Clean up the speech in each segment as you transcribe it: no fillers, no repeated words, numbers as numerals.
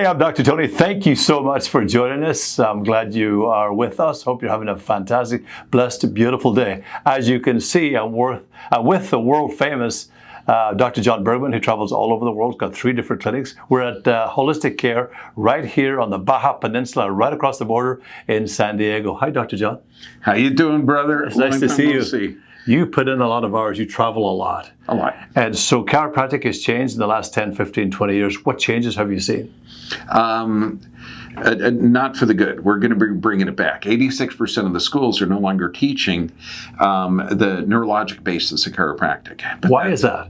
Hey, I'm Dr. Tony. Thank you so much for joining us. I'm glad you are with us. Hope you're having a fantastic, blessed, beautiful day. As you can see, I'm with the world famous Dr. John Bergman, who travels all over the world, got 3 different clinics. We're at Holistic Care right here on the Baja Peninsula, right across the border in San Diego. Hi, Dr. John. How you doing, brother? It's nice to see you. You put in a lot of hours. You travel a lot. A lot. And so chiropractic has changed in the last 10, 15, 20 years. What changes have you seen? Not for the good. We're going to be bringing it back. 86% of the schools are no longer teaching the neurologic basis of chiropractic. But why is that?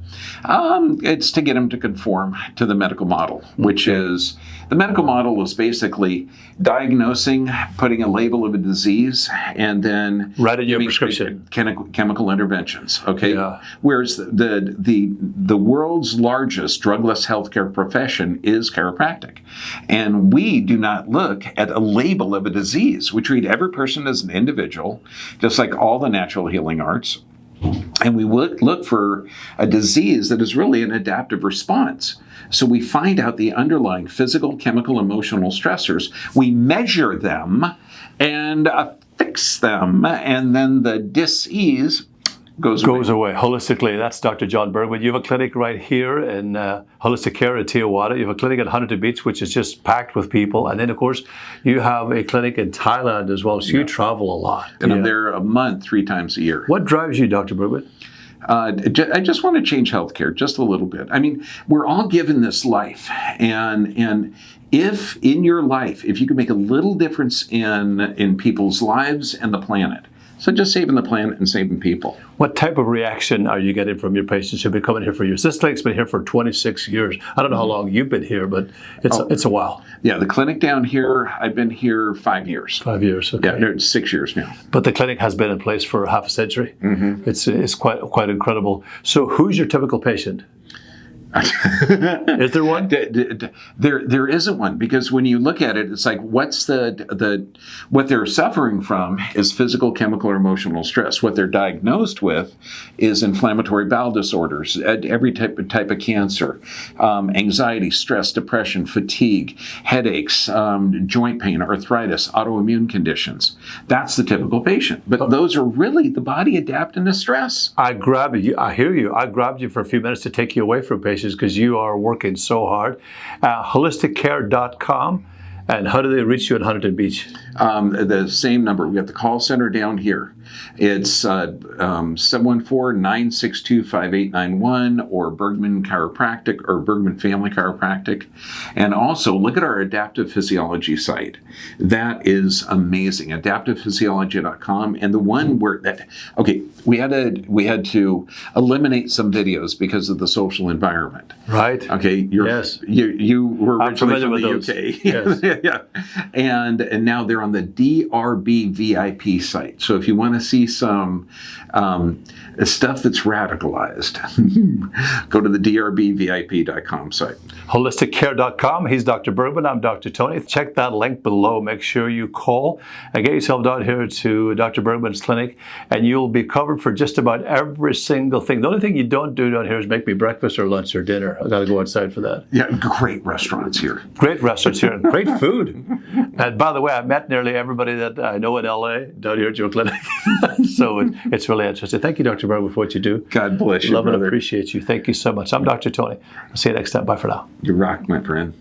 It's to get them to conform to the medical model, which is, the medical model is basically diagnosing, putting a label of a disease, and then writing your prescription. Chemical interventions. Okay. Yeah. Whereas the world's largest drugless healthcare profession is chiropractic, and we do not look at a label of a disease. We treat every person as an individual, just like all the natural healing arts. And we look for a disease that is really an adaptive response. So we find out the underlying physical, chemical, emotional stressors. We measure them and fix them, and then the dis-ease goes away. Holistically. That's Dr. John Bergman. You have a clinic right here in Holistic Care at Tijuana. You have a clinic at Huntington Beach, which is just packed with people. And then, of course, you have a clinic in Thailand as well. So you travel a lot. And I'm there a month, 3 times a year. What drives you, Dr. Bergman? I just want to change healthcare just a little bit. I mean, we're all given this life, and if in your life, if you can make a little difference in people's lives and the planet, so just saving the planet and saving people. What type of reaction are you getting from your patients who've been coming here for years? This clinic's been here for 26 years. I don't know how long you've been here, but it's a while. Yeah, the clinic down here, I've been here 5 years. 5 years, okay. Yeah, 6 years now. But the clinic has been in place for half a century. Mm-hmm. It's quite incredible. So who's your typical patient? Is there one? There isn't one, because when you look at it, it's like, what's what they're suffering from is physical, chemical, or emotional stress. What they're diagnosed with is inflammatory bowel disorders, every type of cancer, anxiety, stress, depression, fatigue, headaches, joint pain, arthritis, autoimmune conditions. That's the typical patient. But those are really the body adapting to stress. I hear you. I grabbed you for a few minutes to take you away from patients, because you are working so hard. Holisticcare.com. And how do they reach you in Huntington Beach? The same number. We got the call center down here. It's 714-962-5891, or Bergman Chiropractic, or Bergman Family Chiropractic. And also look at our adaptive physiology site. That is amazing. Adaptivephysiology.com. And the one where we had to eliminate some videos because of the social environment. Right. Okay. Yes. You were originally from the UK. Yes. Yeah. And now they're on the DRB VIP site. So if you want to see some stuff that's radicalized, go to the drbvip.com site. Holisticcare.com. He's Dr. Bergman. I'm Dr. Tony. Check that link below. Make sure you call and get yourself down here to Dr. Bergman's clinic, and you'll be covered for just about every single thing. The only thing you don't do down here is make me breakfast or lunch or dinner. I got to go outside for that. Yeah, great restaurants here. Great restaurants here and great food. And by the way, I met nearly everybody that I know in LA down here at your clinic. So it's really interesting. Thank you, Dr. Bergman, for what you do. God bless you, Love brother. and appreciate you. Thank you so much. I'm Dr. Tony. I'll see you next time. Bye for now. You rock, my friend.